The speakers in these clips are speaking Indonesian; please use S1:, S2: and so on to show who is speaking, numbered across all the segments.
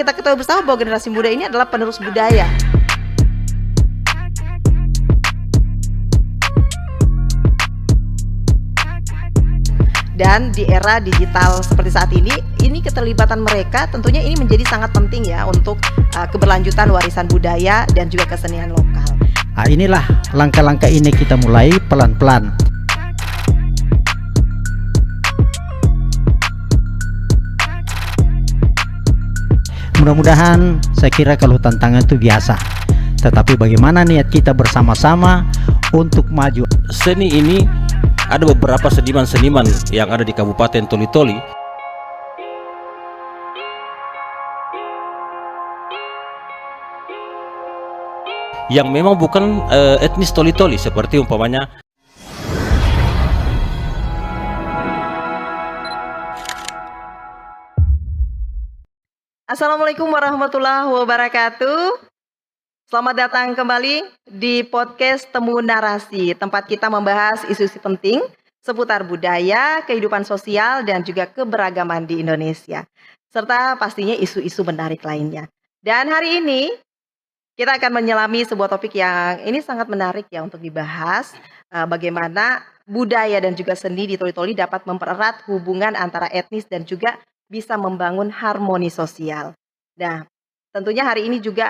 S1: kita ketahui bersama bahwa generasi muda ini adalah penerus budaya. Dan di era digital seperti saat ini keterlibatan mereka tentunya ini menjadi sangat penting ya untuk keberlanjutan warisan budaya dan juga kesenian lokal.
S2: Nah, inilah langkah-langkah ini kita mulai pelan-pelan. Mudah-mudahan, saya kira kalau tantangan itu biasa, tetapi bagaimana niat kita bersama-sama untuk maju.
S3: Seni ini ada beberapa seniman-seniman yang ada di Kabupaten Toli-Toli yang memang bukan etnis Toli-Toli, seperti umpamanya
S1: Assalamualaikum warahmatullahi wabarakatuh. Selamat datang kembali di podcast Temu Narasi, tempat kita membahas isu-isu penting seputar budaya, kehidupan sosial, dan juga keberagaman di Indonesia. Serta pastinya isu-isu menarik lainnya. Dan hari ini kita akan menyelami sebuah topik yang ini sangat menarik ya untuk dibahas. Bagaimana budaya dan juga seni di Toli-Toli dapat mempererat hubungan antara etnis dan juga bisa membangun harmoni sosial. Nah, tentunya hari ini juga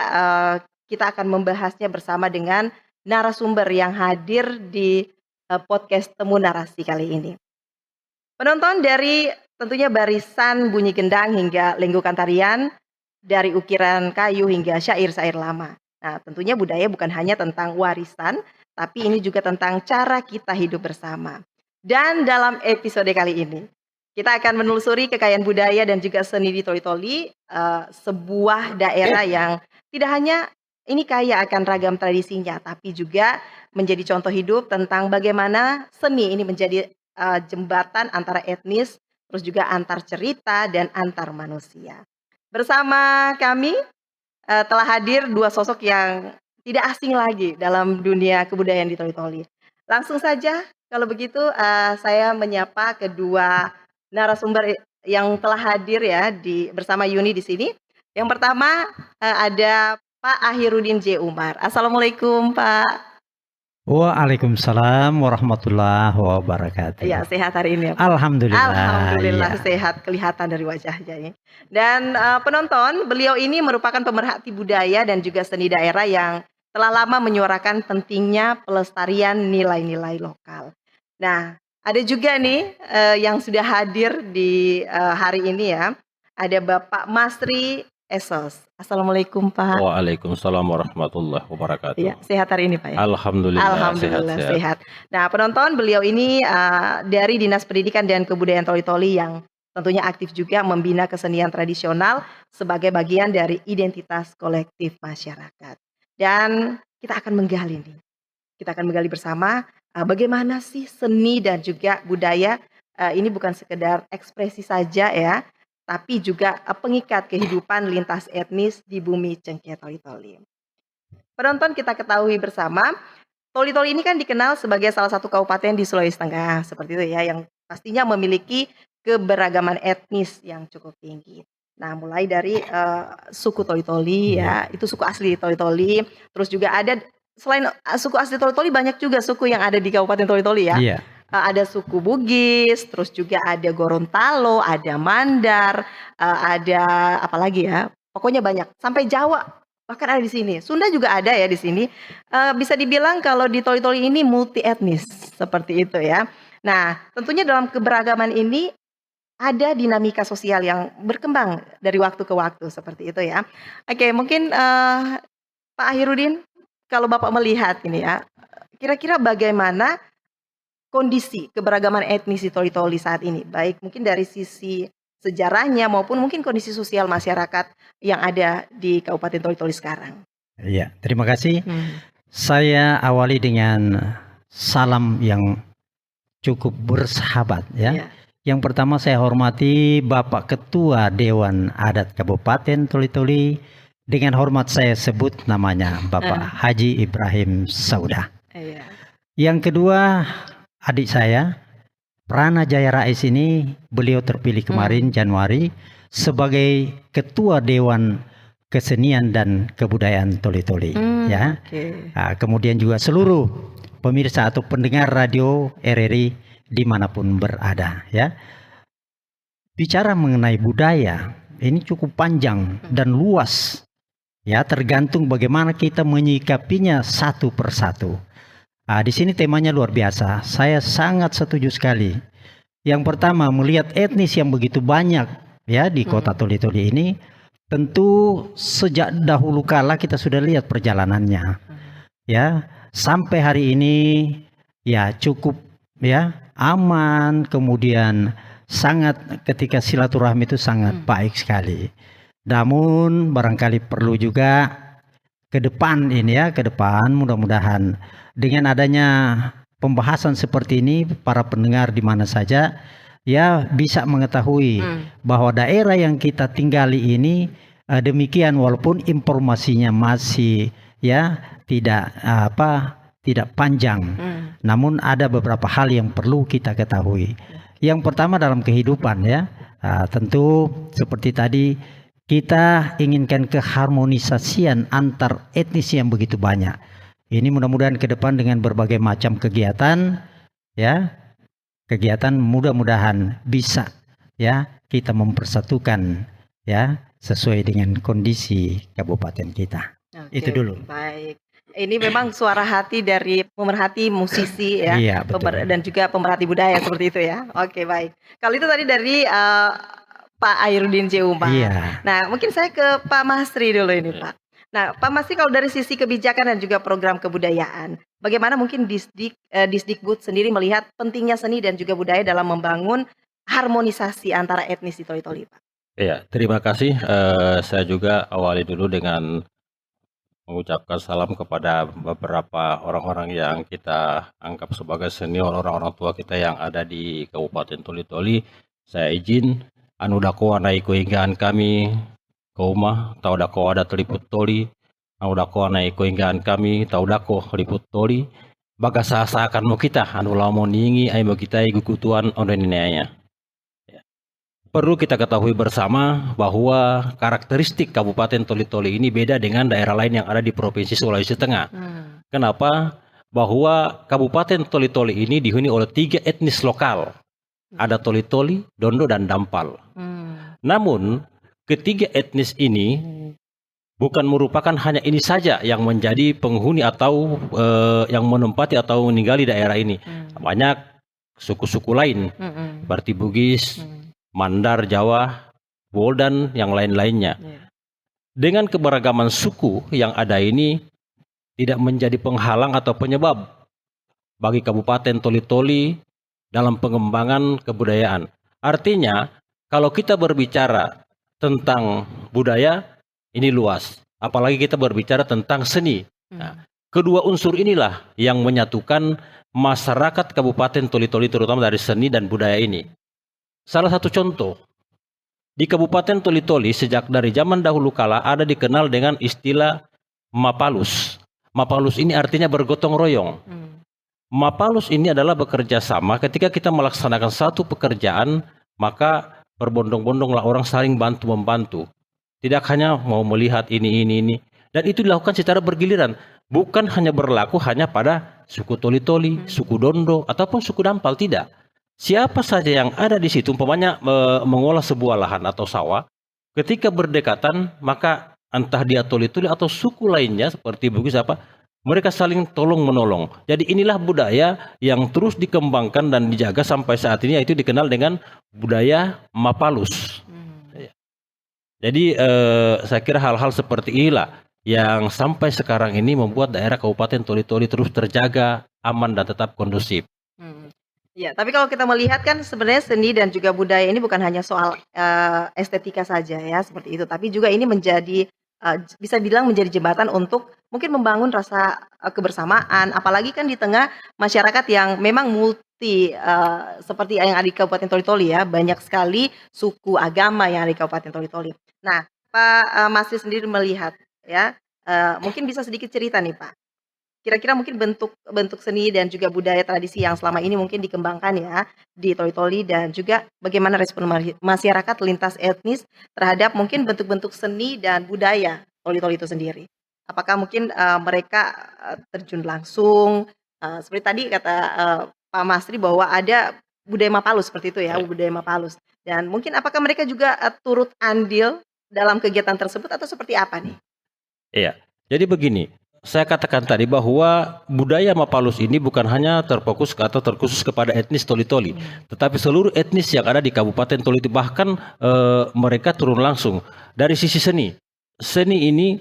S1: kita akan membahasnya bersama dengan narasumber yang hadir di podcast Temu Narasi kali ini. Penonton dari tentunya barisan bunyi gendang hingga lenggukan tarian, dari ukiran kayu hingga syair-syair lama. Nah, tentunya budaya bukan hanya tentang warisan, tapi ini juga tentang cara kita hidup bersama. Dan dalam episode kali ini, kita akan menelusuri kekayaan budaya dan juga seni di Toli-Toli, sebuah daerah yang tidak hanya ini kaya akan ragam tradisinya, tapi juga menjadi contoh hidup tentang bagaimana seni ini menjadi jembatan antara etnis, terus juga antar cerita dan antar manusia. Bersama kami telah hadir dua sosok yang tidak asing lagi dalam dunia kebudayaan di Toli-Toli. Langsung saja, kalau begitu saya menyapa kedua narasumber yang telah hadir ya bersama Yuni di sini. Yang pertama ada Pak Ahirudin J. Umar. Assalamualaikum Pak.
S2: Waalaikumsalam warahmatullahi wabarakatuh.
S1: Ya, sehat hari ini ya Pak?
S2: Alhamdulillah ya.
S1: Sehat, kelihatan dari wajahnya ini. Dan penonton, beliau ini merupakan pemerhati budaya dan juga seni daerah yang telah lama menyuarakan pentingnya pelestarian nilai-nilai lokal. Nah, ada juga nih yang sudah hadir di hari ini ya. Ada Bapak Masri Esos. Assalamualaikum Pak.
S3: Waalaikumsalam warahmatullahi wabarakatuh.
S1: Ya, sehat hari ini Pak ya?
S3: Alhamdulillah
S1: sehat. Nah, penonton, beliau ini dari Dinas Pendidikan dan Kebudayaan Toli-Toli yang tentunya aktif juga membina kesenian tradisional sebagai bagian dari identitas kolektif masyarakat. Dan kita akan menggali bersama bagaimana sih seni dan juga budaya ini bukan sekedar ekspresi saja ya, tapi juga pengikat kehidupan lintas etnis di bumi Cengkeh Toli-Toli. Penonton, kita ketahui bersama, Toli-Toli ini kan dikenal sebagai salah satu kabupaten di Sulawesi Tengah, seperti itu ya, yang pastinya memiliki keberagaman etnis yang cukup tinggi. Nah, mulai dari suku Toli-Toli ya, itu suku asli Toli-Toli, terus juga ada selain suku asli Toli-Toli banyak juga suku yang ada di Kabupaten Toli-Toli ya.
S2: Iya.
S1: Ada suku Bugis, terus juga ada Gorontalo, ada Mandar, ada apa lagi ya? Pokoknya banyak. Sampai Jawa bahkan ada di sini. Sunda juga ada ya di sini. Bisa dibilang kalau di Toli-Toli ini multi etnis seperti itu ya. Nah, tentunya dalam keberagaman ini ada dinamika sosial yang berkembang dari waktu ke waktu seperti itu ya. Oke, mungkin Pak Ahirudin, kalau Bapak melihat ini ya, kira-kira bagaimana kondisi keberagaman etnis di Toli-Toli saat ini, baik mungkin dari sisi sejarahnya maupun mungkin kondisi sosial masyarakat yang ada di Kabupaten Toli-Toli sekarang.
S2: Iya, terima kasih. Saya awali dengan salam yang cukup bersahabat ya. Yang pertama saya hormati Bapak Ketua Dewan Adat Kabupaten Toli-Toli. Dengan hormat saya sebut namanya Bapak Haji Ibrahim Saudah. Yang kedua, adik saya Prana Jaya Rais ini, beliau terpilih kemarin Januari. sebagai Ketua Dewan Kesenian dan Kebudayaan Toli-Toli ya. Nah, kemudian juga seluruh pemirsa atau pendengar radio RRI dimanapun berada ya. Bicara mengenai budaya ini cukup panjang dan luas ya, tergantung bagaimana kita menyikapinya satu persatu. Nah, di sini temanya luar biasa. Saya sangat setuju sekali. Yang pertama, melihat etnis yang begitu banyak ya di kota Toli-Toli ini, tentu sejak dahulu kala kita sudah lihat perjalanannya. Ya, sampai hari ini ya cukup ya aman, kemudian sangat ketika silaturahmi itu sangat baik sekali. Namun barangkali perlu juga ke depan ini ya, ke depan mudah-mudahan dengan adanya pembahasan seperti ini, para pendengar di mana saja ya bisa mengetahui bahwa daerah yang kita tinggali ini demikian, walaupun informasinya masih ya tidak panjang, namun ada beberapa hal yang perlu kita ketahui. Yang pertama dalam kehidupan ya, tentu seperti tadi kita inginkan keharmonisasian antar etnis yang begitu banyak. Ini mudah-mudahan ke depan dengan berbagai macam kegiatan ya, kegiatan mudah-mudahan bisa ya kita mempersatukan ya sesuai dengan kondisi kabupaten kita. Itu dulu.
S1: Baik. Ini memang suara hati dari pemerhati musisi ya,
S2: Iya, betul.
S1: dan juga pemerhati budaya seperti itu ya. Oke, baik. Kalau itu tadi dari Pak Airudin Jeuma.
S2: Iya.
S1: Nah, mungkin saya ke Pak Masri dulu ini, Pak. Nah, Pak Masri, kalau dari sisi kebijakan dan juga program kebudayaan, bagaimana mungkin Disdikbud sendiri melihat pentingnya seni dan juga budaya dalam membangun harmonisasi antara etnis di Toli-Toli, Pak?
S3: Iya, terima kasih. Saya juga awali dulu dengan mengucapkan salam kepada beberapa orang-orang yang kita anggap sebagai senior, orang-orang tua kita yang ada di Kabupaten Toli-Toli. Saya izin anu dako anai koinggaan kami kauma tau dako ada teliput toli, anu dako anai koinggaan kami tau dako liput toli, baga saakan mo kita anu lamo ningi ay mo kita gugutuan ondeninaya. Perlu kita ketahui bersama bahwa karakteristik Kabupaten Toli-Toli ini beda dengan daerah lain yang ada di Provinsi Sulawesi Tengah. Kenapa? Bahwa Kabupaten Toli-Toli ini dihuni oleh 3 etnis lokal. Ada Toli-Toli, Dondo, dan Dampal. Namun, ketiga etnis ini bukan merupakan hanya ini saja yang menjadi penghuni atau yang menempati atau meninggali daerah ini. Banyak suku-suku lain, seperti Bugis, Mandar, Jawa, Bol, dan yang lain-lainnya. Dengan keberagaman suku yang ada ini tidak menjadi penghalang atau penyebab bagi Kabupaten Toli-Toli dalam pengembangan kebudayaan. Artinya, kalau kita berbicara tentang budaya, ini luas. Apalagi kita berbicara tentang seni. Nah, kedua unsur inilah yang menyatukan masyarakat Kabupaten Toli-Toli, terutama dari seni dan budaya ini. Salah satu contoh, di Kabupaten Toli-Toli sejak dari zaman dahulu kala ada dikenal dengan istilah Mapalus. Mapalus ini artinya bergotong royong. Mapalus ini adalah bekerja sama ketika kita melaksanakan satu pekerjaan, maka berbondong-bondonglah orang saling bantu-membantu. Tidak hanya mau melihat ini. Dan itu dilakukan secara bergiliran. Bukan hanya berlaku hanya pada suku Toli-Toli, suku Dondo, ataupun suku Dampal, tidak. Siapa saja yang ada di situ, umpamanya mengolah sebuah lahan atau sawah, ketika berdekatan, maka entah dia Toli-Toli atau suku lainnya seperti Bugis mereka saling tolong-menolong. Jadi inilah budaya yang terus dikembangkan dan dijaga sampai saat ini, yaitu dikenal dengan budaya Mapalus. Jadi saya kira hal-hal seperti inilah yang sampai sekarang ini membuat daerah Kabupaten Toli-Toli terus terjaga, aman dan tetap kondusif.
S1: Ya, tapi kalau kita melihat kan sebenarnya seni dan juga budaya ini bukan hanya soal estetika saja ya seperti itu, tapi juga ini menjadi bisa bilang menjadi jembatan untuk mungkin membangun rasa kebersamaan, apalagi kan di tengah masyarakat yang memang multi seperti yang ada di Kabupaten Toli-Toli ya, banyak sekali suku agama yang ada di Kabupaten Toli-Toli. Nah, Pak Masri sendiri melihat ya, mungkin bisa sedikit cerita nih Pak, kira-kira mungkin bentuk seni dan juga budaya tradisi yang selama ini mungkin dikembangkan ya di Toli-Toli, dan juga bagaimana respon masyarakat lintas etnis terhadap mungkin bentuk-bentuk seni dan budaya Toli-Toli itu sendiri. Apakah mungkin mereka terjun langsung seperti tadi kata Pak Masri bahwa ada budaya Mapalus seperti itu ya, budaya Mapalus. Dan mungkin apakah mereka juga turut andil dalam kegiatan tersebut atau seperti apa nih?
S3: Iya, jadi begini, saya katakan tadi bahwa budaya Mapalus ini bukan hanya terfokus atau terkhusus kepada etnis Toli-Toli, tetapi seluruh etnis yang ada di Kabupaten Toli-Toli, bahkan mereka turun langsung dari sisi seni. Seni ini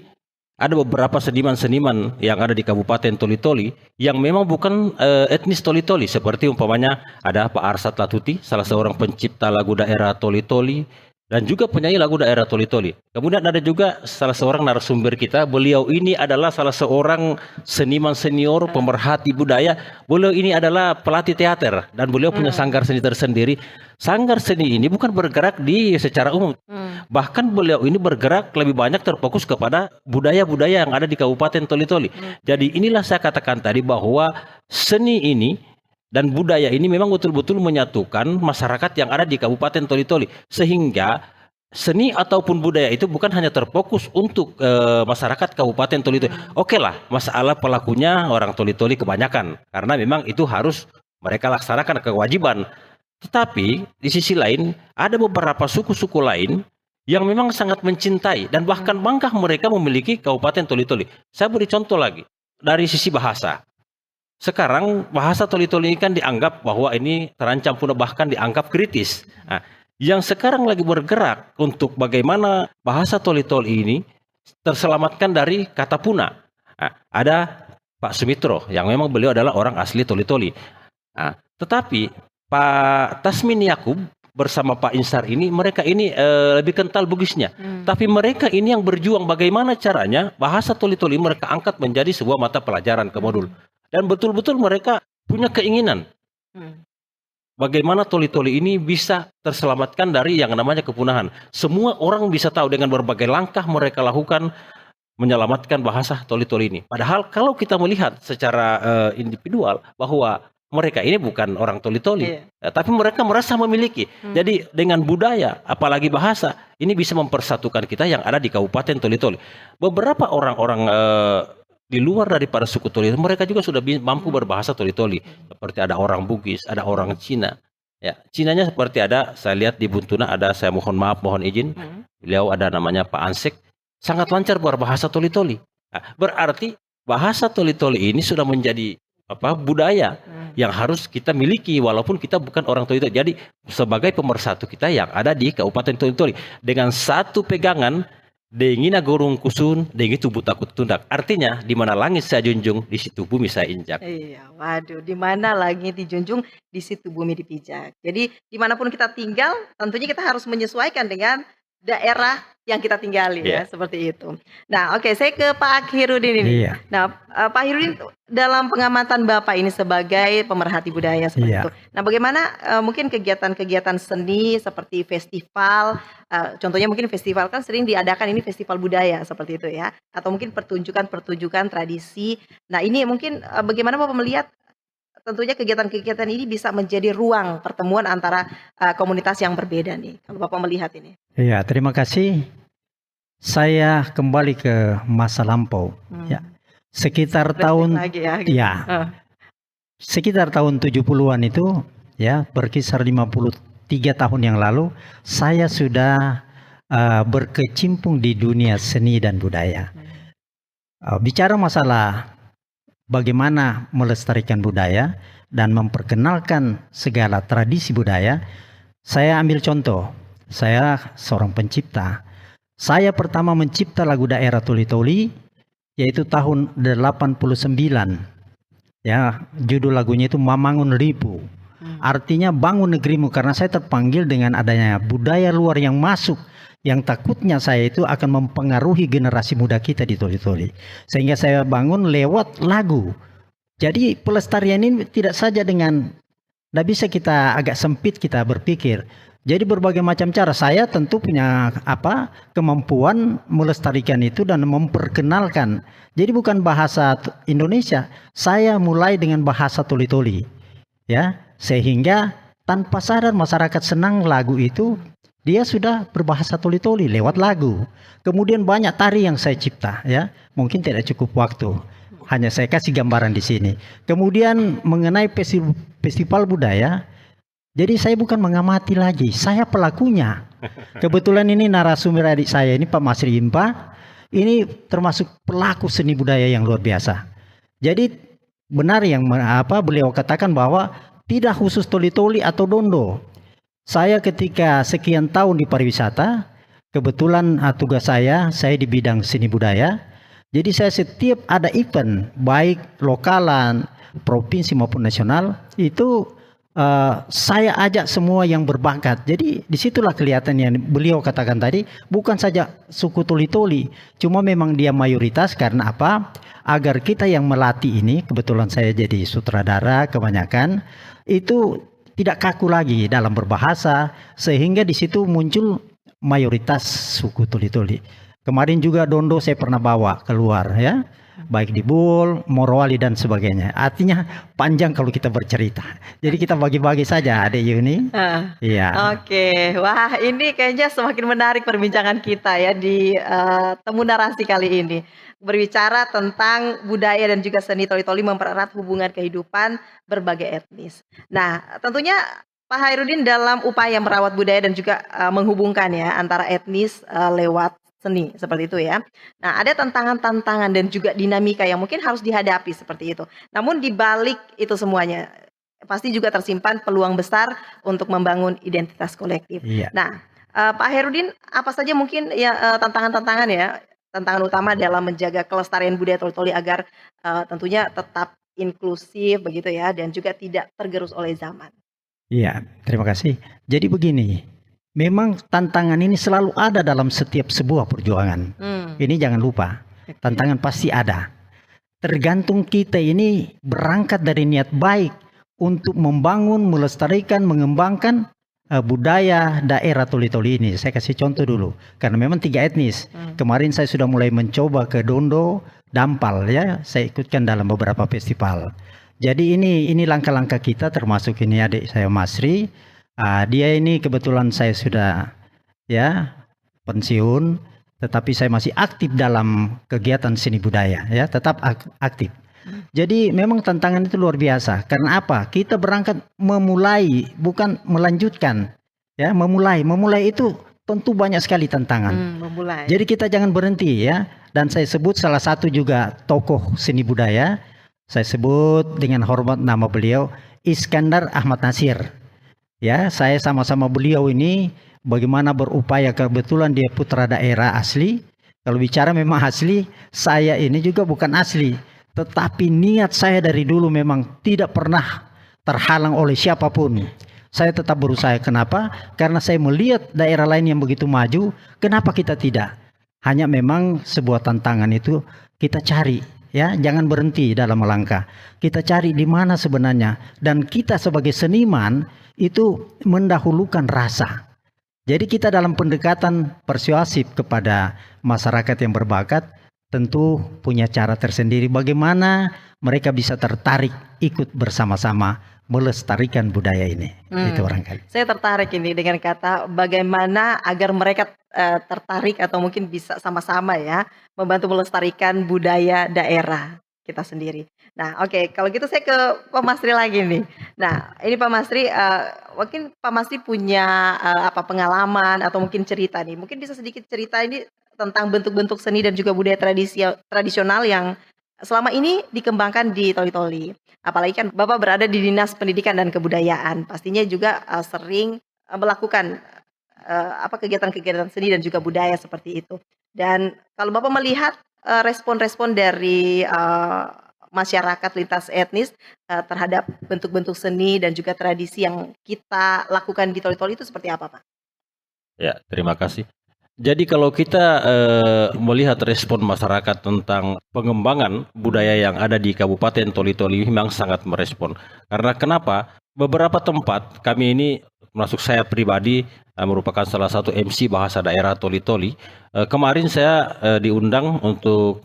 S3: ada beberapa seniman-seniman yang ada di Kabupaten Toli-Toli yang memang bukan etnis Toli-Toli, seperti umpamanya ada Pak Arsat Latuti, salah seorang pencipta lagu daerah Toli-Toli dan juga penyanyi lagu daerah Toli-Toli. Kemudian ada juga salah seorang narasumber kita, beliau ini adalah salah seorang seniman senior, pemerhati budaya. Beliau ini adalah pelatih teater dan beliau punya sanggar seni tersendiri. Sanggar seni ini bukan bergerak di secara umum. Bahkan beliau ini bergerak lebih banyak terfokus kepada budaya-budaya yang ada di Kabupaten Toli-Toli. Jadi inilah saya katakan tadi bahwa seni ini dan budaya ini memang betul-betul menyatukan masyarakat yang ada di Kabupaten Toli-Toli. Sehingga seni ataupun budaya itu bukan hanya terfokus untuk masyarakat Kabupaten Toli-Toli. Oke lah, masalah pelakunya orang Toli-Toli kebanyakan. Karena memang itu harus mereka laksanakan kewajiban. Tetapi di sisi lain ada beberapa suku-suku lain yang memang sangat mencintai dan bahkan bangga mereka memiliki Kabupaten Toli-Toli. Saya beri contoh lagi dari sisi bahasa. Sekarang bahasa Toli-Toli ini kan dianggap bahwa ini terancam punah, bahkan dianggap kritis. Nah, yang sekarang lagi bergerak untuk bagaimana bahasa Toli-Toli ini terselamatkan dari kata punah. Nah, ada Pak Sumitro yang memang beliau adalah orang asli Toli-Toli. Nah, tetapi Pak Tasmin Yakub bersama Pak Insar ini, mereka ini lebih kental Bugisnya. Tapi mereka ini yang berjuang bagaimana caranya bahasa Toli-Toli mereka angkat menjadi sebuah mata pelajaran ke modul. Dan betul-betul mereka punya keinginan bagaimana Toli-Toli ini bisa terselamatkan dari yang namanya kepunahan. Semua orang bisa tahu dengan berbagai langkah mereka lakukan menyelamatkan bahasa Toli-Toli ini. Padahal kalau kita melihat secara individual bahwa mereka ini bukan orang Toli-Toli, tapi mereka merasa memiliki. Jadi dengan budaya, apalagi bahasa, ini bisa mempersatukan kita yang ada di Kabupaten Toli-Toli. Beberapa orang-orang di luar daripada suku Toli, mereka juga sudah mampu berbahasa Toli-Toli. Seperti ada orang Bugis, ada orang Cina. Ya, Cinanya seperti ada, saya lihat di Buntuna ada, saya mohon maaf, mohon izin, beliau ada namanya Pak Ansek, sangat lancar berbahasa Toli-Toli. Nah, berarti bahasa Toli-Toli ini sudah menjadi budaya yang harus kita miliki walaupun kita bukan orang Toli-Toli. Jadi sebagai pemersatu kita yang ada di Kabupaten Toli-Toli dengan satu pegangan, dengina gorung kusun, dengi tubuh takut tundak. Artinya, di mana langit saya junjung, di situ bumi saya injak.
S1: Iya, waduh, di mana langit dijunjung, di situ bumi dipijak. Jadi, dimanapun kita tinggal, tentunya kita harus menyesuaikan dengan daerah yang kita tinggali ya, seperti itu. Nah, oke, saya ke Pak Khirudin ini. Nah, Pak Khirudin, dalam pengamatan Bapak ini sebagai pemerhati budaya seperti itu. Nah, bagaimana mungkin kegiatan-kegiatan seni seperti festival, contohnya mungkin festival kan sering diadakan ini festival budaya seperti itu ya, atau mungkin pertunjukan-pertunjukan tradisi. Nah, ini mungkin bagaimana Bapak melihat tentunya kegiatan-kegiatan ini bisa menjadi ruang pertemuan antara komunitas yang berbeda nih, kalau Bapak melihat ini.
S2: Iya, terima kasih. Saya kembali ke masa lampau. Ya, sekitar tahun sekitar tahun 70-an itu, ya, berkisar 53 tahun yang lalu, saya sudah berkecimpung di dunia seni dan budaya. Bicara masalah bagaimana melestarikan budaya dan memperkenalkan segala tradisi budaya, saya ambil contoh. Saya seorang pencipta. Saya pertama mencipta lagu daerah Toli-Toli yaitu tahun 89. Ya, judul lagunya itu Mamangun Ribu. Artinya bangun negerimu, karena saya terpanggil dengan adanya budaya luar yang masuk, yang takutnya saya itu akan mempengaruhi generasi muda kita di Toli-Toli. Sehingga saya bangun lewat lagu. Jadi pelestarian ini tidak saja dengan, tidak bisa kita agak sempit kita berpikir. Jadi berbagai macam cara saya tentu punya kemampuan melestarikan itu dan memperkenalkan. Jadi bukan bahasa Indonesia, saya mulai dengan bahasa toli-toli. Ya, sehingga tanpa sadar masyarakat senang lagu itu, dia sudah berbahasa toli-toli lewat lagu. Kemudian banyak tari yang saya cipta, ya. Mungkin tidak cukup waktu. Hanya saya kasih gambaran di sini. Kemudian mengenai festival budaya, jadi saya bukan mengamati lagi, saya pelakunya. Kebetulan ini narasumber adik saya ini Pak Masri Impa, ini termasuk pelaku seni budaya yang luar biasa. Jadi benar yang beliau katakan bahwa tidak khusus toli-toli atau dondo. Saya ketika sekian tahun di pariwisata, kebetulan tugas saya di bidang seni budaya. Jadi saya setiap ada event, baik lokalan, provinsi maupun nasional, itu saya ajak semua yang berbakat. Jadi disitulah kelihatan yang beliau katakan tadi, bukan saja suku toli-toli, cuma memang dia mayoritas karena apa? Agar kita yang melatih ini, kebetulan saya jadi sutradara kebanyakan, itu tidak kaku lagi dalam berbahasa, sehingga di situ muncul mayoritas suku toli-toli. Kemarin juga dondo saya pernah bawa keluar, ya, baik di Bul, Morowali dan sebagainya. Artinya panjang kalau kita bercerita. Jadi kita bagi-bagi saja, Adek Yuni. Iya.
S1: Oke, wah ini kayaknya semakin menarik perbincangan kita ya di Temu Narasi kali ini. Berbicara tentang budaya dan juga seni toli-toli mempererat hubungan kehidupan berbagai etnis. Nah, tentunya Pak Hairudin dalam upaya merawat budaya dan juga menghubungkan ya antara etnis lewat seni seperti itu ya. Nah, ada tantangan-tantangan dan juga dinamika yang mungkin harus dihadapi seperti itu. Namun di balik itu semuanya pasti juga tersimpan peluang besar untuk membangun identitas kolektif.
S2: Iya.
S1: Nah, Pak Hairudin, apa saja mungkin ya tantangan-tantangan ya, tantangan utama dalam menjaga kelestarian budaya toli-toli agar tentunya tetap inklusif begitu ya dan juga tidak tergerus oleh zaman.
S2: Iya, terima kasih. Jadi begini, memang tantangan ini selalu ada dalam setiap sebuah perjuangan. Ini jangan lupa, tantangan pasti ada. Tergantung kita ini berangkat dari niat baik untuk membangun, melestarikan, mengembangkan budaya daerah toli-toli ini. Saya kasih contoh dulu, karena memang 3 etnis. Kemarin saya sudah mulai mencoba ke Dondo, Dampal ya, saya ikutkan dalam beberapa festival. Jadi ini langkah-langkah kita, termasuk ini adik saya Masri. Dia ini kebetulan saya sudah ya pensiun, tetapi saya masih aktif dalam kegiatan seni budaya ya, tetap aktif. Jadi memang tantangan itu luar biasa. Karena apa? Kita berangkat memulai, bukan melanjutkan. Ya, memulai itu tentu banyak sekali tantangan.
S1: Memulai.
S2: Jadi kita jangan berhenti ya. Dan saya sebut salah satu juga tokoh seni budaya. Saya sebut dengan hormat nama beliau Iskandar Ahmad Nasir. Ya, saya sama-sama beliau ini bagaimana berupaya, kebetulan dia putra daerah asli. Kalau bicara memang asli, saya ini juga bukan asli. Tetapi niat saya dari dulu memang tidak pernah terhalang oleh siapapun. Saya tetap berusaha. Kenapa? Karena saya melihat daerah lain yang begitu maju, kenapa kita tidak? Hanya memang sebuah tantangan itu kita cari. Ya, jangan berhenti dalam melangkah. Kita cari di mana sebenarnya, dan kita sebagai seniman itu mendahulukan rasa. Jadi kita dalam pendekatan persuasif kepada masyarakat yang berbakat tentu punya cara tersendiri bagaimana mereka bisa tertarik ikut bersama-sama melestarikan budaya ini. Itu barangkali.
S1: Saya tertarik ini dengan kata bagaimana agar mereka tertarik atau mungkin bisa sama-sama ya membantu melestarikan budaya daerah kita sendiri. Nah, oke, kalau gitu saya ke Pak Masri lagi nih. Nah, ini Pak Masri, mungkin Pak Masri punya pengalaman atau mungkin cerita nih. Mungkin bisa sedikit cerita ini tentang bentuk-bentuk seni dan juga budaya tradisional yang selama ini dikembangkan di Toli-Toli. Apalagi kan Bapak berada di Dinas Pendidikan dan Kebudayaan, pastinya juga sering melakukan kegiatan-kegiatan seni dan juga budaya seperti itu. Dan kalau Bapak melihat respon-respon dari masyarakat lintas etnis terhadap bentuk-bentuk seni dan juga tradisi yang kita lakukan di Toli-Toli itu seperti apa, Pak?
S3: Ya, terima kasih. Jadi kalau kita melihat respon masyarakat tentang pengembangan budaya yang ada di Kabupaten Toli-Toli memang sangat merespon. Karena kenapa? Beberapa tempat kami ini termasuk saya pribadi merupakan salah satu MC bahasa daerah Toli-Toli. Kemarin saya diundang untuk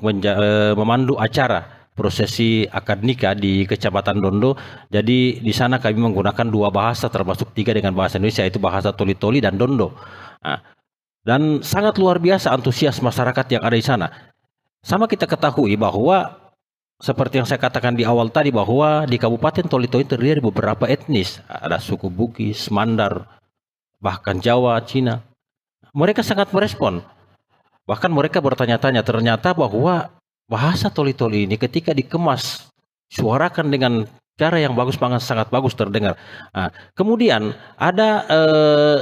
S3: memandu acara prosesi akad nikah di Kecamatan Dondo. Jadi di sana kami menggunakan 2 bahasa termasuk 3 dengan bahasa Indonesia, yaitu bahasa Toli-Toli dan Dondo. Nah, dan sangat luar biasa antusias masyarakat yang ada di sana. Sama kita ketahui bahwa seperti yang saya katakan di awal tadi, bahwa di Kabupaten Toli-Toli terdiri dari beberapa etnis. Ada suku Bugis, Mandar, bahkan Jawa, Cina. Mereka sangat merespon. Bahkan mereka bertanya-tanya, ternyata bahwa bahasa Toli-Toli ini ketika dikemas, suarakan dengan cara yang bagus, sangat bagus terdengar. Nah, kemudian ada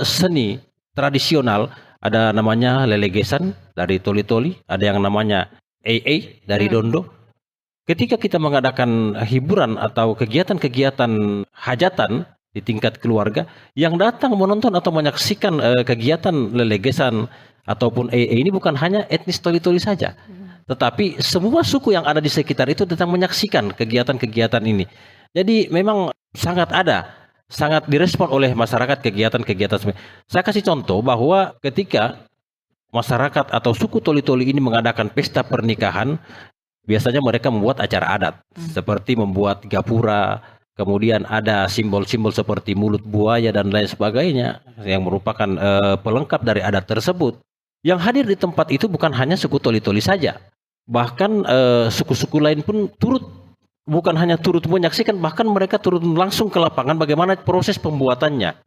S3: seni tradisional, ada namanya lelegesan dari Toli-Toli, ada yang namanya AA dari Dondo. Ketika kita mengadakan hiburan atau kegiatan-kegiatan hajatan di tingkat keluarga, yang datang menonton atau menyaksikan kegiatan lelegesan ataupun AA ini bukan hanya etnis Toli-Toli saja, tetapi semua suku yang ada di sekitar itu datang menyaksikan kegiatan-kegiatan ini. Jadi memang sangat direspon oleh masyarakat kegiatan-kegiatan. Saya kasih contoh bahwa ketika masyarakat atau suku Toli-Toli ini mengadakan pesta pernikahan, biasanya mereka membuat acara adat, seperti membuat gapura, kemudian ada simbol-simbol seperti mulut buaya dan lain sebagainya, yang merupakan pelengkap dari adat tersebut. Yang hadir di tempat itu bukan hanya suku Toli-Toli saja, bahkan suku-suku lain pun bukan hanya turut menyaksikan, bahkan mereka turut langsung ke lapangan bagaimana proses pembuatannya.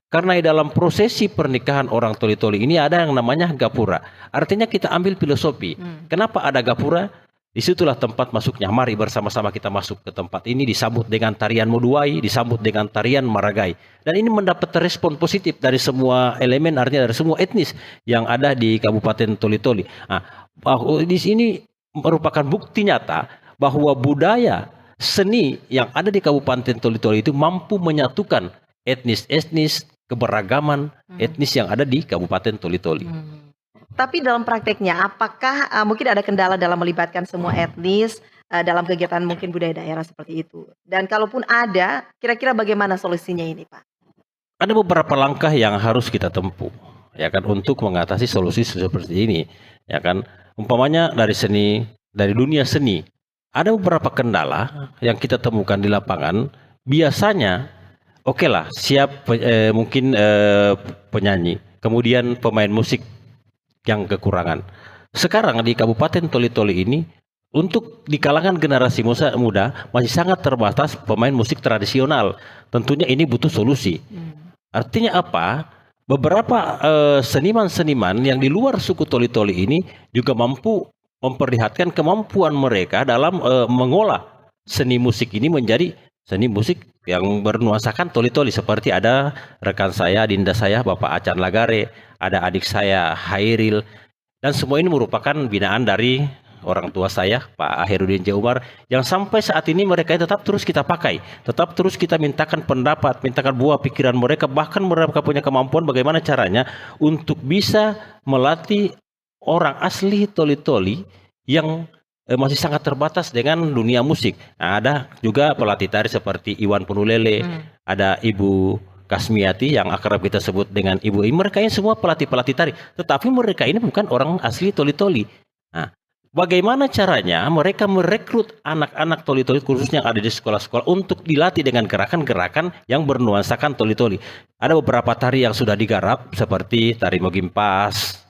S3: Karena di dalam prosesi pernikahan orang Toli-Toli ini ada yang namanya gapura. Artinya kita ambil filosofi. Kenapa ada gapura? Disitulah tempat masuknya. Mari bersama-sama kita masuk ke tempat ini, disambut dengan tarian Moduai, disambut dengan tarian Maragai. Dan ini mendapat respon positif dari semua elemen, artinya dari semua etnis yang ada di Kabupaten Toli-Toli. Nah, di sini merupakan bukti nyata bahwa budaya seni yang ada di Kabupaten Toli-Toli itu mampu menyatukan etnis-etnis, keberagaman etnis yang ada di Kabupaten Toli-Toli.
S1: Tapi dalam prakteknya, apakah mungkin ada kendala dalam melibatkan semua etnis dalam kegiatan mungkin budaya daerah seperti itu? Dan kalaupun ada, kira-kira bagaimana solusinya ini, Pak?
S3: Ada beberapa langkah yang harus kita tempuh, ya kan, untuk mengatasi solusi seperti ini, ya kan. Umpamanya dari dunia seni, ada beberapa kendala yang kita temukan di lapangan. Biasanya, oke lah, siap mungkin penyanyi, kemudian pemain musik yang kekurangan. Sekarang di Kabupaten Toli-Toli ini, untuk di kalangan generasi muda masih sangat terbatas pemain musik tradisional. Tentunya ini butuh solusi. Artinya apa? Beberapa seniman-seniman yang di luar suku Toli-Toli ini juga mampu memperlihatkan kemampuan mereka dalam mengolah seni musik ini menjadi seni musik yang bernuansakan Toli-Toli. Seperti ada rekan saya, dinda saya, Bapak Acan Lagare, ada adik saya Hairil, dan semua ini merupakan binaan dari orang tua saya, Pak Ahirudin J. Umar, yang sampai saat ini mereka tetap terus kita pakai, tetap terus kita mintakan pendapat, mintakan buah pikiran mereka, bahkan mereka punya kemampuan bagaimana caranya untuk bisa melatih orang asli Toli-Toli yang masih sangat terbatas dengan dunia musik. Nah, ada juga pelatih tari seperti Iwan Penulele, ada Ibu Kasmiati yang akrab kita sebut dengan Ibu. Mereka ini semua pelatih-pelatih tari, tetapi mereka ini bukan orang asli Toli-Toli. Nah, bagaimana caranya mereka merekrut anak-anak Toli-Toli khususnya yang ada di sekolah-sekolah untuk dilatih dengan gerakan-gerakan yang bernuansakan Toli-Toli. Ada beberapa tari yang sudah digarap seperti tari Mogimpas,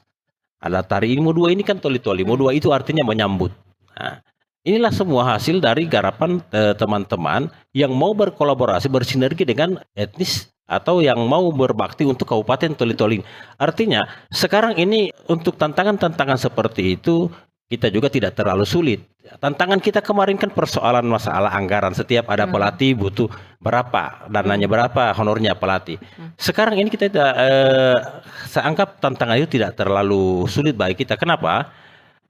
S3: ada tari Modua, ini kan Toli-Toli. Modua itu artinya menyambut. Nah, inilah semua hasil dari garapan teman-teman yang mau berkolaborasi, bersinergi dengan etnis atau yang mau berbakti untuk Kabupaten Toli-Toli. Artinya sekarang ini untuk tantangan-tantangan seperti itu kita juga tidak terlalu sulit. Tantangan kita kemarin kan persoalan masalah anggaran. Setiap ada pelatih butuh berapa, dananya berapa, honornya pelatih. Sekarang ini kita saya anggap tantangan itu tidak terlalu sulit bagi kita. Kenapa?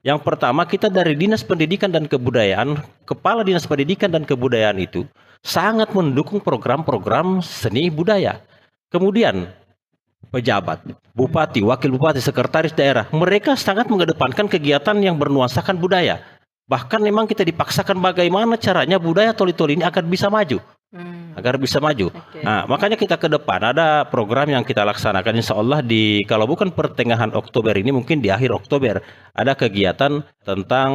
S3: Yang pertama, kita dari Dinas Pendidikan dan Kebudayaan, Kepala Dinas Pendidikan dan Kebudayaan itu sangat mendukung program-program seni budaya. Kemudian pejabat, bupati, wakil bupati, sekretaris daerah, mereka sangat mengedepankan kegiatan yang bernuansakan budaya. Bahkan memang kita dipaksakan bagaimana caranya budaya Toli-Toli ini akan bisa maju. agar bisa maju.
S1: Oke.
S3: Nah, makanya kita ke depan ada program yang kita laksanakan insya Allah kalau bukan pertengahan Oktober ini mungkin di akhir Oktober ada kegiatan tentang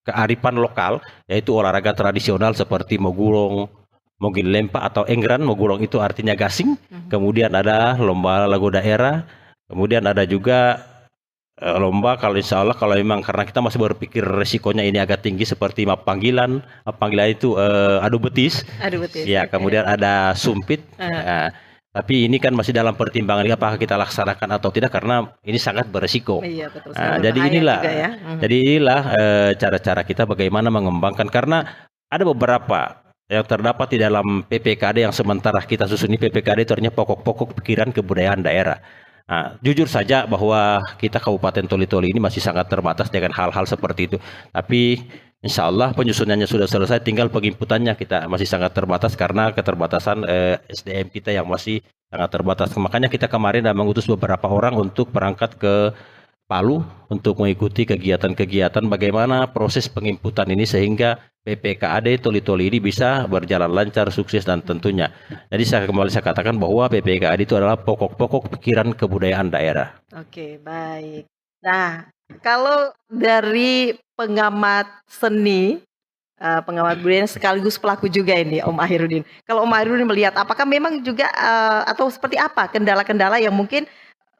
S3: kearifan lokal, yaitu olahraga tradisional seperti mogulong, mogil lempa atau engran. Mogulong itu artinya gasing. Kemudian ada lomba lagu daerah. Kemudian ada juga lomba kalau insya Allah kalau memang karena kita masih berpikir resikonya ini agak tinggi seperti panggilan itu adu betis.
S1: Aduh betul.
S3: Ya, kemudian ada sumpit. Nah, tapi ini kan masih dalam pertimbangan apakah kita laksanakan atau tidak karena ini sangat beresiko.
S1: Iya, betul.
S3: Jadi inilah,
S1: juga ya.
S3: jadi inilah cara-cara kita bagaimana mengembangkan karena ada beberapa yang terdapat di dalam PPKD yang sementara kita susun. Ini PPKD itu artinya pokok-pokok pikiran kebudayaan daerah. Nah, jujur saja bahwa kita Kabupaten Toli-Toli ini masih sangat terbatas dengan hal-hal seperti itu. Tapi insya Allah penyusunannya sudah selesai, tinggal penginputannya kita masih sangat terbatas karena keterbatasan SDM kita yang masih sangat terbatas. Makanya kita kemarin sudah mengutus beberapa orang untuk berangkat ke Palu untuk mengikuti kegiatan-kegiatan bagaimana proses penginputan ini sehingga PPKAD Toli-Toli ini bisa berjalan lancar, sukses dan tentunya. Jadi saya katakan bahwa PPKAD itu adalah pokok-pokok pikiran kebudayaan daerah.
S1: Oke, baik. Nah, kalau dari pengamat seni, pengamat budaya sekaligus pelaku juga ini Om Ahirudin. Kalau Om Ahirudin melihat apakah memang juga atau seperti apa kendala-kendala yang mungkin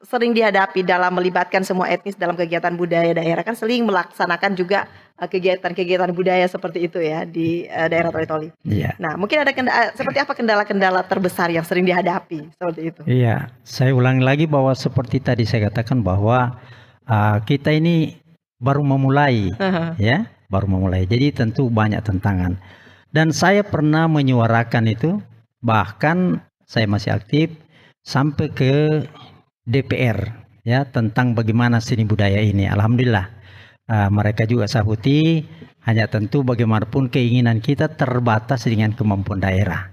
S1: sering dihadapi dalam melibatkan semua etnis dalam kegiatan budaya daerah, kan sering melaksanakan juga kegiatan-kegiatan budaya seperti itu ya di daerah Toli-Toli.
S2: Iya.
S1: Nah, mungkin ada seperti apa kendala-kendala terbesar yang sering dihadapi seperti itu?
S2: Iya, saya ulangi lagi bahwa seperti tadi saya katakan bahwa kita ini baru memulai, ya, baru memulai. Jadi tentu banyak tantangan. Dan saya pernah menyuarakan itu, bahkan saya masih aktif sampai ke DPR ya tentang bagaimana seni budaya ini. Alhamdulillah mereka juga sahuti, hanya tentu bagaimanapun keinginan kita terbatas dengan kemampuan daerah.